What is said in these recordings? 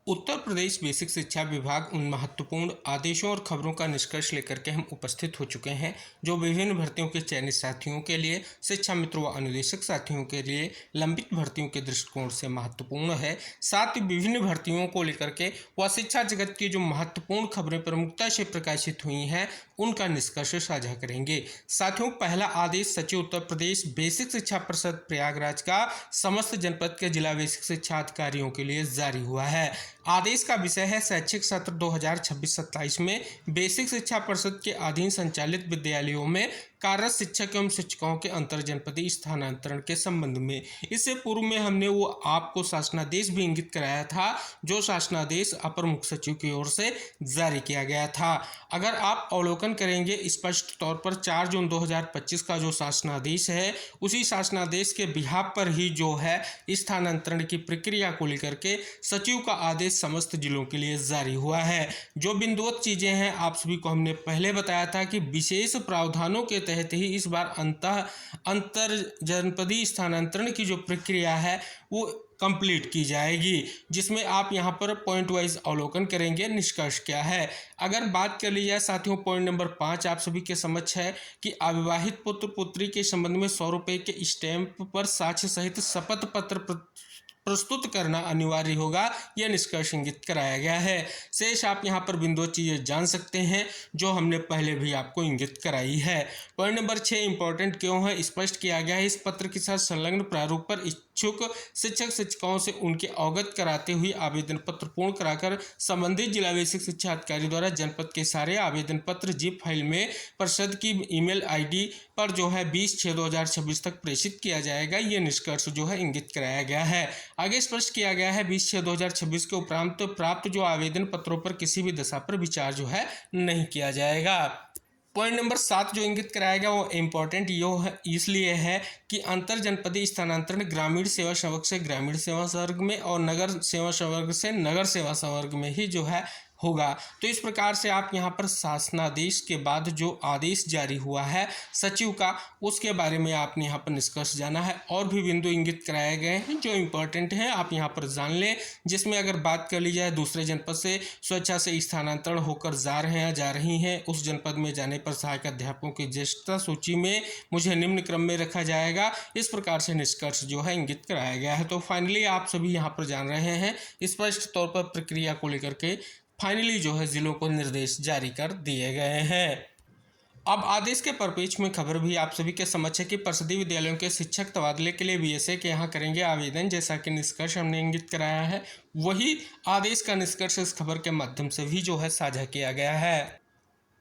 Uttar Pradesh basic शिक्षा विभाग उन महत्वपूर्ण आदेशों और खबरों का निष्कर्ष लेकर के हम उपस्थित हो चुके हैं जो विभिन्न भर्तियों के चयनित साथियों के लिए, शिक्षा मित्रों व अनुदेशक साथियों के लिए लंबित भर्तियों के दृष्टिकोण से महत्वपूर्ण है। साथ ही विभिन्न भर्तियों को लेकर के व शिक्षा जगत की जो महत्वपूर्ण खबरें प्रमुखता से प्रकाशित हुई हैं उनका निष्कर्ष साझा करेंगे। साथियों, पहला आदेश सचिव उत्तर प्रदेश बेसिक शिक्षा परिषद प्रयागराज का समस्त जनपद के जिला बेसिक शिक्षा अधिकारियों के लिए जारी हुआ है। आदेश का विषय है शैक्षिक सत्र 2026-27 में बेसिक शिक्षा परिषद के अधीन संचालित विद्यालयों में कार्यरत शिक्षक एवं शिक्षकों के अंतर जनपदीय स्थानांतरण के संबंध में। इससे पूर्व में हमने वो आपको शासनादेश भी इंगित कराया था जो शासनादेश अपर मुख्य सचिव की ओर से जारी किया गया था। अगर आप अवलोकन करेंगे स्पष्ट तौर पर 4 जून 2025 का जो शासनादेश है उसी शासनादेश के बिहाफ पर ही जो है स्थानांतरण की प्रक्रिया को लेकर के सचिव का आदेश समस्त जिलों के लिए जारी हुआ है। जो बिंदुवत चीजें हैं आप सभी को हमने पहले बताया था कि विशेष प्रावधानों के तहत ही इस बार अंतर जनपदीय स्थानांतरण की जो प्रक्रिया है वो कंप्लीट की जाएगी, जिसमें आप यहां पर पॉइंट वाइज अवलोकन करेंगे निष्कर्ष क्या है। अगर बात कर ली जाए साथियों, पॉइंट नंबर 5 आप सभी के समक्ष है कि अविवाहित पुत्र पुत्री के संबंध में 100 रुपये के स्टैंप पर साक्ष्य सहित शपथ पत्र प्रस्तुत करना अनिवार्य होगा, यह निष्कर्ष इंगित कराया गया है। शेष आप यहां पर बिंदु चीजें जान सकते हैं जो हमने पहले भी आपको इंगित कराई है। पॉइंट नंबर 6 इंपॉर्टेंट क्यों है, स्पष्ट किया गया है इस पत्र के साथ संलग्न प्रारूप पर इच्छुक शिक्षक शिक्षिकाओं से उनके अवगत कराते हुए आवेदन पत्र पूर्ण कराकर संबंधित जिला बेसिक शिक्षा अधिकारी द्वारा जनपद के सारे आवेदन पत्र जिप फाइल में परिषद की ईमेल आईडी पर जो है 20/6/2026 तक प्रेषित किया जाएगा। यह निष्कर्ष जो है इंगित कराया गया है। आगे स्पष्ट किया गया है 20/6/2026 के उपरांत प्राप्त जो आवेदन पत्रों पर किसी भी दशा पर विचार जो है नहीं किया जाएगा। पॉइंट नंबर 7 जो इंगित कराया गया वो इम्पोर्टेंट इसलिए है कि अंतर जनपदीय स्थानांतरण ग्रामीण सेवा संवर्ग से ग्रामीण सेवा संवर्ग में और नगर सेवा संवर्ग से नगर सेवा संवर्ग में ही जो है होगा। तो इस प्रकार से आप यहाँ पर शासनादेश के बाद जो आदेश जारी हुआ है सचिव का उसके बारे में आपने यहाँ पर निष्कर्ष जाना है। और भी बिंदु इंगित कराए गए हैं जो इम्पोर्टेंट हैं, आप यहाँ पर जान लें। जिसमें अगर बात कर ली जाए दूसरे जनपद से स्वेच्छा से स्थानांतरण होकर जा रहे हैं जा रही हैं, उस जनपद में जाने पर सहायक अध्यापकों की ज्येष्ठता सूची में मुझे निम्न क्रम में रखा जाएगा। इस प्रकार से निष्कर्ष जो है इंगित कराया गया है। तो फाइनली आप सभी यहाँ पर जान रहे हैं स्पष्ट तौर पर प्रक्रिया को लेकर के फाइनली जो है जिलों को निर्देश जारी कर दिए गए हैं। अब आदेश के परिप्रेक्ष्य में खबर भी आप सभी के समक्ष है कि परिषदीय विद्यालयों के शिक्षक तबादले के लिए बीएसए के यहाँ करेंगे आवेदन, जैसा कि निष्कर्ष हमने इंगित कराया है। वही आदेश का निष्कर्ष इस खबर के माध्यम से भी जो है साझा किया गया है।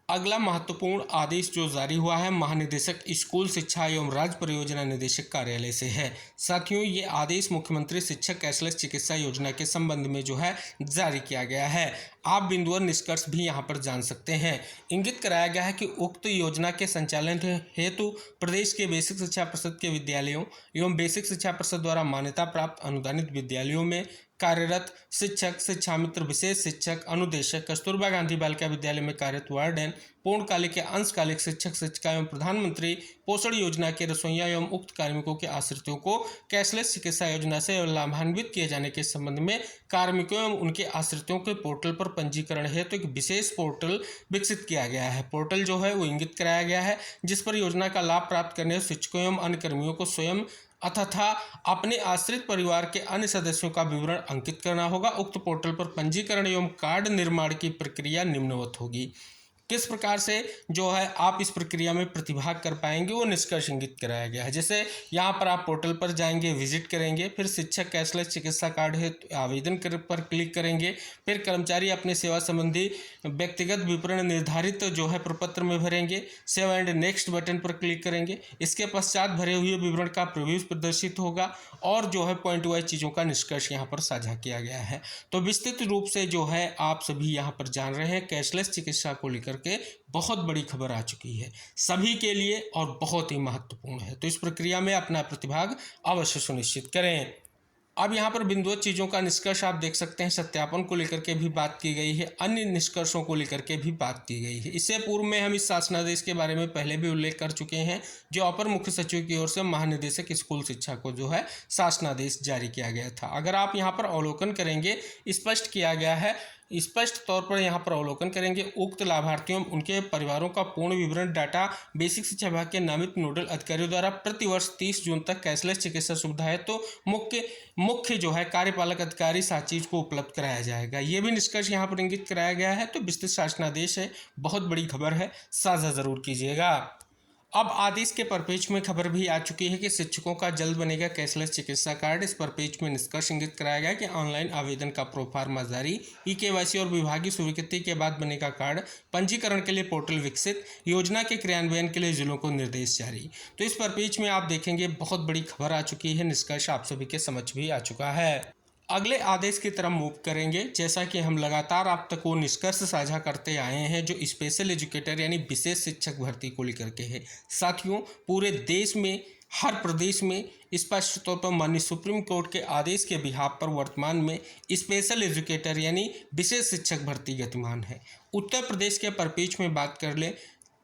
अगला महत्वपूर्ण आदेश जो जारी हुआ है महानिदेशक स्कूल शिक्षा एवं राज्य परियोजना निदेशक कार्यालय से है। साथियों, ये आदेश मुख्यमंत्री शिक्षक कैशलेस चिकित्सा योजना के संबंध में जो है जारी किया गया है। आप बिंदु और निष्कर्ष भी यहाँ पर जान सकते हैं। इंगित कराया गया है कि उक्त योजना के संचालन हेतु प्रदेश के बेसिक शिक्षा परिषद के विद्यालयों एवं बेसिक शिक्षा परिषद द्वारा मान्यता प्राप्त अनुदानित विद्यालयों में कार्यरत शिक्षक, शिक्षा मित्र, विशेष शिक्षक, अनुदेशक, कस्तूरबा गांधी बालिका विद्यालय में कार्यरत वार्डन, पूर्णकालिक या अंशकालिक शिक्षक शिक्षिका एवं प्रधानमंत्री पोषण योजना के रसोइया एवं उक्त कार्मिकों के आश्रितों को कैशलेस चिकित्सा योजना से लाभान्वित किए जाने के संबंध में कार्मिकों एवं उनके आश्रितों के पोर्टल पर पंजीकरण हेतु एक विशेष पोर्टल विकसित किया गया है। पोर्टल जो है वो इंगित कराया गया है जिस पर योजना का लाभ प्राप्त करने शिक्षकों एवं अन्य कर्मियों को स्वयं तथा अपने आश्रित परिवार के अन्य सदस्यों का विवरण अंकित करना होगा। उक्त पोर्टल पर पंजीकरण एवं कार्ड निर्माण की प्रक्रिया निम्नवत होगी। किस प्रकार से जो है आप इस प्रक्रिया में प्रतिभाग कर पाएंगे वो निष्कर्ष इंगित कराया गया है। जैसे यहाँ पर आप पोर्टल पर जाएंगे, विजिट करेंगे, फिर शिक्षक कैशलेस चिकित्सा कार्ड है आवेदन पर क्लिक करेंगे, फिर कर्मचारी अपने सेवा संबंधी व्यक्तिगत विवरण निर्धारित जो है प्रपत्र में भरेंगे, सेव एंड नेक्स्ट बटन पर क्लिक करेंगे। इसके पश्चात भरे हुए विवरण का प्रीव्यू प्रदर्शित होगा और जो है पॉइंट वाइज चीज़ों का निष्कर्ष यहाँ पर साझा किया गया है। तो विस्तृत रूप से जो है आप सभी यहाँ पर जान रहे हैं कैशलेस चिकित्सा को लेकर के बहुत बड़ी खबर आ चुकी है सभी के लिए और बहुत ही महत्वपूर्ण है। तो इस प्रक्रिया में अपना प्रतिभाग अवश्य सुनिश्चित करें। अब यहाँ पर बिंदुवत चीज़ों का निष्कर्ष आप देख सकते हैं। सत्यापन को लेकर के भी बात की गई है, अन्य निष्कर्षों को लेकर के भी बात की गई है। इससे पूर्व में हम इस शासनादेश के बारे में पहले भी उल्लेख कर चुके हैं, जो अपर मुख्य सचिव की ओर से महानिदेशक स्कूल शिक्षा को जो है शासनादेश जारी किया गया था। अगर आप यहाँ पर अवलोकन करेंगे, स्पष्ट किया गया है, स्पष्ट तौर पर यहाँ पर अवलोकन करेंगे, उक्त लाभार्थियों उनके परिवारों का पूर्ण विवरण डाटा बेसिक शिक्षा विभाग के नामित नोडल अधिकारियों द्वारा प्रतिवर्ष 30 जून तक कैशलेस चिकित्सा सुविधा है तो मुख्य जो है कार्यपालक अधिकारी साचीज को उपलब्ध कराया जाएगा। ये भी निष्कर्ष यहाँ पर इंगित कराया गया है। तो विस्तृत शासनादेश है, बहुत बड़ी खबर है, साझा जरूर कीजिएगा। अब आदेश के परपेज में खबर भी आ चुकी है कि शिक्षकों का जल्द बनेगा कैशलेस चिकित्सा कार्ड। इस परपेज में निष्कर्ष इंगित कराया गया कि ऑनलाइन आवेदन का प्रोफार्मा जारी, ई-केवाईसी और विभागीय स्वीकृति के बाद बनेगा कार्ड, पंजीकरण के लिए पोर्टल विकसित, योजना के क्रियान्वयन के लिए जिलों को निर्देश जारी। तो इस परपेज में आप देखेंगे बहुत बड़ी खबर आ चुकी है, निष्कर्ष आप सभी के समझ भी आ चुका है। अगले आदेश की तरफ मूव करेंगे। जैसा कि हम लगातार आप तक वो निष्कर्ष साझा करते आए हैं जो स्पेशल एजुकेटर यानी विशेष शिक्षक भर्ती को लेकर के है। साथियों, पूरे देश में हर प्रदेश में स्पष्ट तौर पर माननीय सुप्रीम कोर्ट के आदेश के बिहाफ पर वर्तमान में स्पेशल एजुकेटर यानी विशेष शिक्षक भर्ती गतिमान है। उत्तर प्रदेश के परिप्रेक्ष्य में बात कर ले,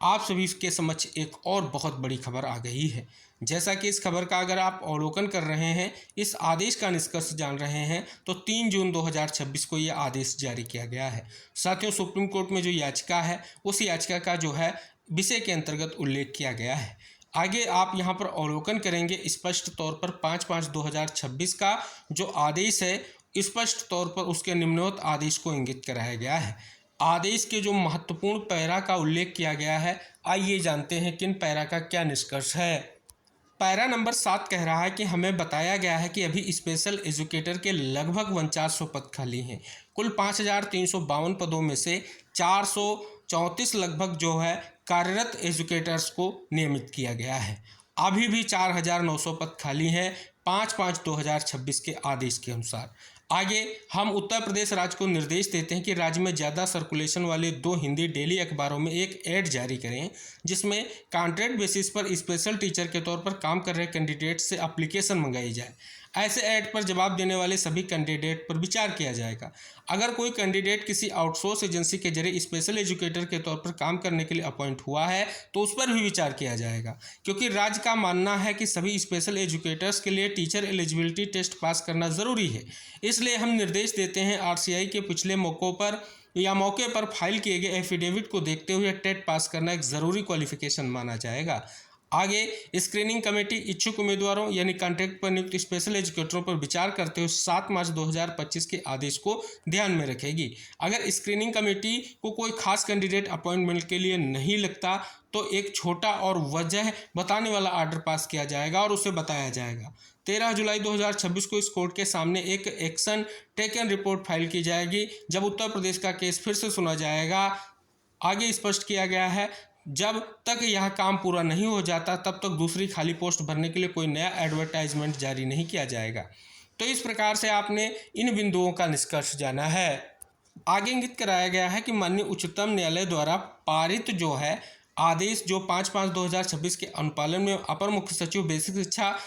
आप सभी के समक्ष एक और बहुत बड़ी खबर आ गई है। जैसा कि इस खबर का अगर आप अवलोकन कर रहे हैं, इस आदेश का निष्कर्ष जान रहे हैं, तो 3 जून 2026 को यह आदेश जारी किया गया है। साथियों, सुप्रीम कोर्ट में जो याचिका है, उस याचिका का जो है विषय के अंतर्गत उल्लेख किया गया है। आगे आप यहाँ पर अवलोकन करेंगे, स्पष्ट तौर पर 5/5/2026 का जो आदेश है, स्पष्ट तौर पर उसके निम्नवत आदेश को इंगित कराया गया है। आदेश के जो महत्वपूर्ण पैरा का उल्लेख किया गया है, आइए जानते हैं किन पैरा का क्या निष्कर्ष है। पैरा नंबर 7 कह रहा है कि हमें बताया गया है कि अभी स्पेशल एजुकेटर के लगभग 4900 पद खाली हैं। कुल 5352 पदों में से 434 लगभग जो है कार्यरत एजुकेटर्स को नियमित किया गया है। अभी भी 4900 पद खाली हैं 5/5/2026 के आदेश के अनुसार। आगे हम उत्तर प्रदेश राज्य को निर्देश देते हैं कि राज्य में ज़्यादा सर्कुलेशन वाले 2 हिंदी डेली अखबारों में एक ऐड जारी करें, जिसमें कॉन्ट्रैक्ट बेसिस पर स्पेशल टीचर के तौर पर काम कर रहे कैंडिडेट से एप्लीकेशन मंगाई जाए। ऐसे ऐड पर जवाब देने वाले सभी कैंडिडेट पर विचार किया जाएगा। अगर कोई कैंडिडेट किसी आउटसोर्स एजेंसी के जरिए स्पेशल एजुकेटर के तौर पर काम करने के लिए अपॉइंट हुआ है तो उस पर भी विचार किया जाएगा, क्योंकि राज्य का मानना है कि सभी स्पेशल एजुकेटर्स के लिए टीचर एलिजिबिलिटी टेस्ट पास करना ज़रूरी है। इसलिए हम निर्देश देते हैं आरसीआई के पिछले मौके पर फाइल किए गए एफिडेविट को देखते हुए टेट पास करना एक ज़रूरी क्वालिफिकेशन माना जाएगा। आगे स्क्रीनिंग कमेटी इच्छुक उम्मीदवारों यानी कॉन्ट्रैक्ट पर नियुक्त स्पेशल एजुकेटरों पर विचार करते हुए 7 मार्च 2025 के आदेश को ध्यान में रखेगी। अगर स्क्रीनिंग कमेटी को कोई खास कैंडिडेट अपॉइंटमेंट के लिए नहीं लगता तो एक छोटा और वजह बताने वाला आर्डर पास किया जाएगा और उसे बताया जाएगा। 13 जुलाई 2026 को इस कोर्ट के सामने एक एक्शन टेकन रिपोर्ट फाइल की जाएगी, जब उत्तर प्रदेश का केस फिर से सुना जाएगा। आगे स्पष्ट किया गया है, जब तक यह काम पूरा नहीं हो जाता तब तक दूसरी खाली पोस्ट भरने के लिए कोई नया एडवर्टाइजमेंट जारी नहीं किया जाएगा। तो इस प्रकार से आपने इन बिंदुओं का निष्कर्ष जाना है। आगे इंगित कराया गया है कि माननीय उच्चतम न्यायालय द्वारा पारित जो है आदेश जो 5/5/2026 के अनुपालन में अपर मुख्य सचिव बेसिक शिक्षा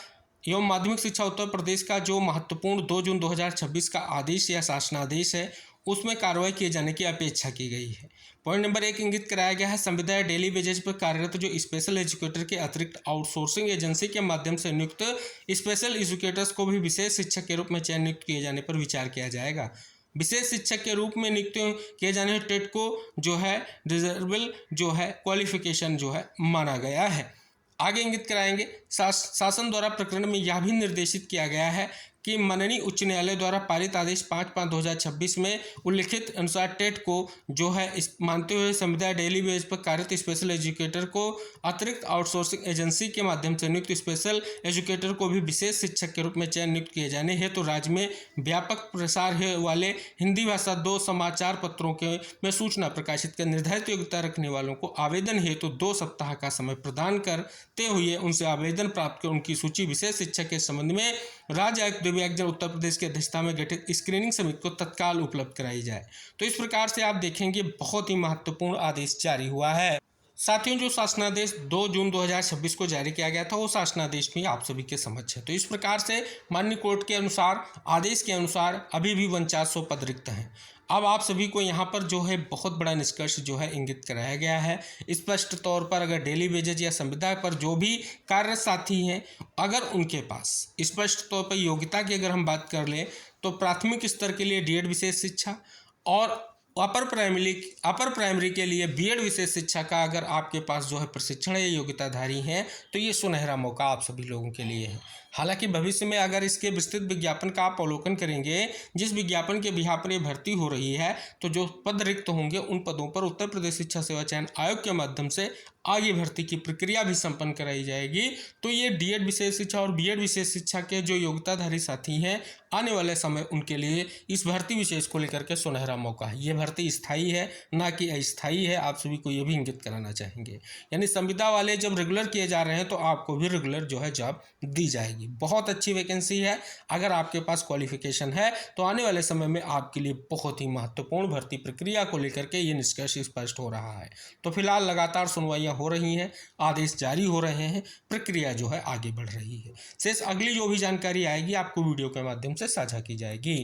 एवं माध्यमिक शिक्षा उत्तर प्रदेश का जो महत्वपूर्ण 2 जून 2026 का आदेश या शासनादेश है, उसमें कार्रवाई किए जाने की अपेक्षा की गई है। पॉइंट नंबर 1 इंगित कराया गया है, संविदा या डेली वेजेज पर कार्यरत जो स्पेशल एजुकेटर के अतिरिक्त आउटसोर्सिंग एजेंसी के माध्यम से नियुक्त स्पेशल एजुकेटर्स को भी विशेष शिक्षक के रूप में चयन नियुक्त किए जाने पर विचार किया जाएगा। विशेष शिक्षक के रूप में नियुक्त किए जाने पर टेट को जो है डिजर्वेबल जो है क्वालिफिकेशन जो है माना गया है। आगे इंगित कराएंगे, शासन द्वारा प्रकरण में यह भी निर्देशित किया गया है कि माननीय उच्च न्यायालय द्वारा पारित आदेश 5/5/2026 में उल्लिखित अनुसार टेट को जो है मानते हुए संविदा डेली बेस पर कार्यरत स्पेशल एजुकेटर को अतिरिक्त आउटसोर्सिंग एजेंसी के माध्यम से नियुक्त स्पेशल एजुकेटर को भी विशेष शिक्षक के रूप में चयन नियुक्त किए जाने हेतु राज्य में व्यापक प्रसार वाले हिंदी भाषा 2 समाचार पत्रों के में सूचना प्रकाशित कर निर्धारित योग्यता रखने वालों को आवेदन हेतु 2 सप्ताह का समय प्रदान करते हुए उनसे आवेदन प्राप्त कर उनकी सूची विशेष शिक्षक के संबंध में राज्य आयुक्त दिव्यांगजन उत्तर प्रदेश की अध्यक्षता में गठित स्क्रीनिंग समिति को तत्काल उपलब्ध कराई जाए। तो इस प्रकार से आप देखेंगे बहुत ही महत्वपूर्ण आदेश जारी हुआ है। साथियों, जो शासनादेश 2 जून 2026 को जारी किया गया था वो शासनादेश भी आप सभी के समक्ष है। तो इस प्रकार से माननीय कोर्ट के अनुसार, आदेश के अनुसार अभी भी 4900 पद रिक्त हैं। अब आप सभी को यहाँ पर जो है बहुत बड़ा निष्कर्ष जो है इंगित कराया गया है। स्पष्ट तौर पर अगर डेली वेजेज या संविदा पर जो भी कार्य साथी हैं, अगर उनके पास स्पष्ट तौर पर योग्यता की अगर हम बात कर लें तो प्राथमिक स्तर के लिए डीएड विशेष शिक्षा और अपर प्राइमरी के लिए बीएड विशेष शिक्षा का अगर आपके पास जो है प्रशिक्षण या योग्यताधारी हैं तो ये सुनहरा मौका आप सभी लोगों के लिए है। हालांकि भविष्य में अगर इसके विस्तृत विज्ञापन का आप अवलोकन करेंगे, जिस विज्ञापन के बिहार पर भर्ती हो रही है, तो जो पद रिक्त होंगे उन पदों पर उत्तर प्रदेश शिक्षा सेवा चयन आयोग के माध्यम से आगे भर्ती की प्रक्रिया भी संपन्न कराई जाएगी। तो ये डीएड विशेष शिक्षा और बीएड विशेष शिक्षा के जो योग्यताधारी साथी हैं, आने वाले समय उनके लिए इस भर्ती विशेष को लेकर के सुनहरा मौका है। ये भर्ती स्थायी है, ना कि अस्थायी है। आप सभी को ये भी इंगित कराना चाहेंगे। यानी संविदा वाले जब रेगुलर किए जा रहे हैं तो आपको भी रेगुलर जो है जॉब दी जाएगी। बहुत अच्छी वैकेंसी है। अगर आपके पास क्वालिफिकेशन है तो आने वाले समय में आपके लिए बहुत ही महत्वपूर्ण भर्ती प्रक्रिया को लेकर के ये निष्कर्ष स्पष्ट हो रहा है। तो फिलहाल लगातार सुनवाइयाँ हो रही हैं, आदेश जारी हो रहे हैं, प्रक्रिया जो है आगे बढ़ रही है। शेष अगली जो भी जानकारी आएगी आपको वीडियो के माध्यम से साझा की जाएगी।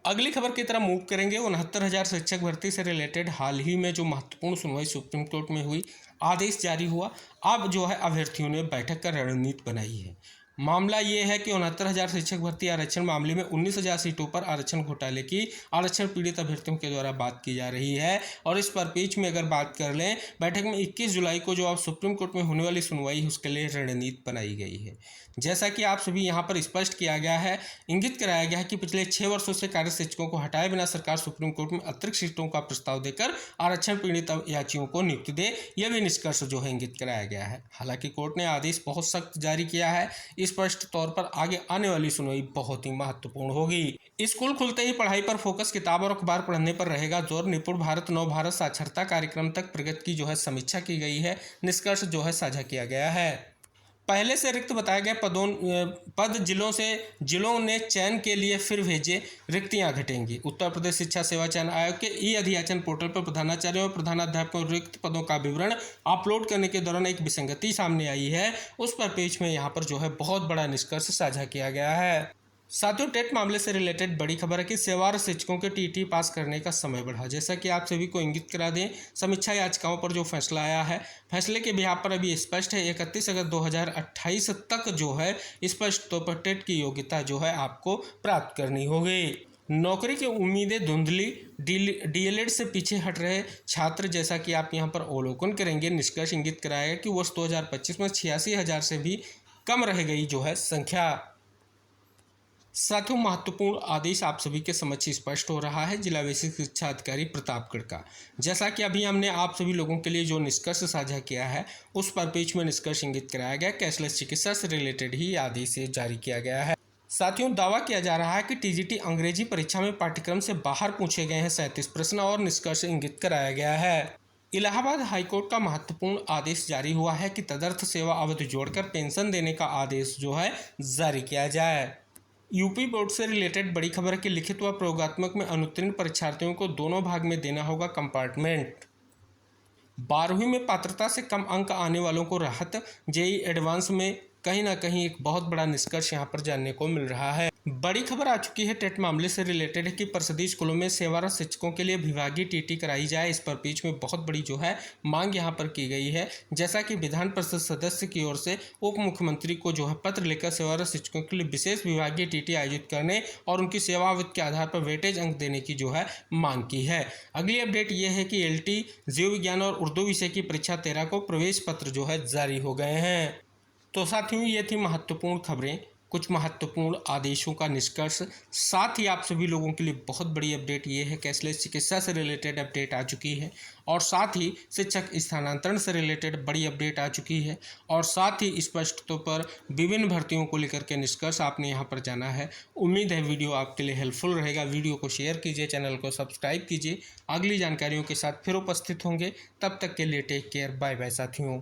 अगली खबर की तरफ मूव करेंगे। 69,000 शिक्षक भर्ती से रिलेटेड हाल ही में जो महत्वपूर्ण सुनवाई सुप्रीम कोर्ट में हुई, आदेश जारी हुआ। अब जो है अभ्यर्थियों ने बैठक कर रणनीति बनाई है। मामला ये है कि 69,000 शिक्षक भर्ती आरक्षण मामले में 19,000 सीटों पर आरक्षण घोटाले की आरक्षण पीड़ित अभ्यर्थियों के द्वारा बात की जा रही है। और इस परिप्रेक्ष्य में अगर बात कर लें, बैठक में 21 जुलाई को जो अब सुप्रीम कोर्ट में होने वाली सुनवाई उसके लिए रणनीति बनाई गई है। जैसा कि आप सभी यहाँ पर स्पष्ट किया गया है, इंगित कराया गया है कि पिछले 6 वर्षों से कार्य शिक्षकों को हटाए बिना सरकार सुप्रीम कोर्ट में अतिरिक्त सीटों का प्रस्ताव देकर आरक्षण पीड़ित याचियों को नियुक्ति दे, यह भी निष्कर्ष जो है इंगित कराया गया है। हालांकि कोर्ट ने आदेश बहुत सख्त जारी किया है। स्पष्ट तौर पर आगे आने वाली सुनवाई बहुत ही महत्वपूर्ण होगी। स्कूल खुलते ही पढ़ाई पर फोकस, किताब और अखबार पढ़ने पर रहेगा जोर। निपुण भारत नव भारत साक्षरता कार्यक्रम तक प्रगति की जो है समीक्षा की गई है। निष्कर्ष जो है साझा किया गया है। पहले से रिक्त बताए गए पद जिलों ने चयन के लिए फिर भेजे, रिक्तियां घटेंगी। उत्तर प्रदेश शिक्षा सेवा चयन आयोग के ई अधियाचन पोर्टल पर प्रधानाचार्यों और प्रधानाध्यापकों रिक्त पदों का विवरण अपलोड करने के दौरान एक विसंगति सामने आई है। उस पर पेज में यहाँ पर जो है बहुत बड़ा निष्कर्ष साझा किया गया है। साथियों, टेट मामले से रिलेटेड बड़ी खबर है कि सेवारत शिक्षकों के टीटी पास करने का समय बढ़ा। जैसा कि आप सभी को इंगित करा दें, समीक्षा याचिकाओं पर जो फैसला आया है, फैसले के बिहार पर अभी स्पष्ट है 31 अगस्त 2028 तक जो है स्पष्ट तौर पर टेट की योग्यता जो है आपको प्राप्त करनी होगी। नौकरी की उम्मीदें धुंधली, डीएलएड से पीछे हट रहे छात्र, जैसा कि आप यहाँ पर अवलोकन करेंगे, निष्कर्ष इंगित कराएगा कि वर्ष 2025 में 86,000 से भी कम रह गई जो है संख्या। साथियों, महत्वपूर्ण आदेश आप सभी के समक्ष स्पष्ट हो रहा है जिला बेसिक शिक्षा अधिकारी प्रतापगढ़ का। जैसा कि अभी हमने आप सभी लोगों के लिए जो निष्कर्ष साझा किया है, उस पर पेज में निष्कर्ष इंगित कराया गया। कैशलेस चिकित्सा से रिलेटेड ही आदेश जारी किया गया है। साथियों, दावा किया जा रहा है कि टीजीटी अंग्रेजी परीक्षा में पाठ्यक्रम से बाहर पूछे गए हैं 37 प्रश्न और निष्कर्ष इंगित कराया गया है। इलाहाबाद हाईकोर्ट का महत्वपूर्ण आदेश जारी हुआ है कि तदर्थ सेवा अवधि जोड़कर पेंशन देने का आदेश जो है जारी किया जाए। यूपी बोर्ड से रिलेटेड बड़ी खबर है कि लिखित व प्रयोगात्मक में अनुत्तीर्ण परीक्षार्थियों को दोनों भाग में देना होगा कंपार्टमेंट। 12वीं में पात्रता से कम अंक आने वालों को राहत। जेईई एडवांस में कहीं ना कहीं एक बहुत बड़ा निष्कर्ष यहाँ पर जानने को मिल रहा है। बड़ी खबर आ चुकी है टेट मामले से रिलेटेड है कि परिषदीय स्कूलों में सेवारत शिक्षकों के लिए विभागीय टीटी कराई जाए। इस पर बीच में बहुत बड़ी जो है मांग यहाँ पर की गई है। जैसा कि विधान परिषद सदस्य की ओर से उप मुख्यमंत्री को जो है पत्र लेकर सेवारत शिक्षकों के लिए विशेष विभागीय टीटी आयोजित करने और उनकी सेवावधि के आधार पर वेटेज अंक देने की जो है मांग की है। अगली अपडेट ये है कि LT जीव विज्ञान और उर्दू विषय की परीक्षा 13 को प्रवेश पत्र जो है जारी हो गए हैं। तो साथियों, ये थी महत्वपूर्ण खबरें, कुछ महत्वपूर्ण आदेशों का निष्कर्ष। साथ ही आप सभी लोगों के लिए बहुत बड़ी अपडेट ये है, कैशलेस चिकित्सा से रिलेटेड अपडेट आ चुकी है और साथ ही शिक्षक स्थानांतरण से रिलेटेड बड़ी अपडेट आ चुकी है और साथ ही स्पष्ट तौर पर विभिन्न भर्तियों को लेकर के निष्कर्ष आपने यहाँ पर जाना है। उम्मीद है वीडियो आपके लिए हेल्पफुल रहेगा। वीडियो को शेयर कीजिए, चैनल को सब्सक्राइब कीजिए। अगली जानकारियों के साथ फिर उपस्थित होंगे। तब तक के लिए टेक केयर, बाय बाय साथियों।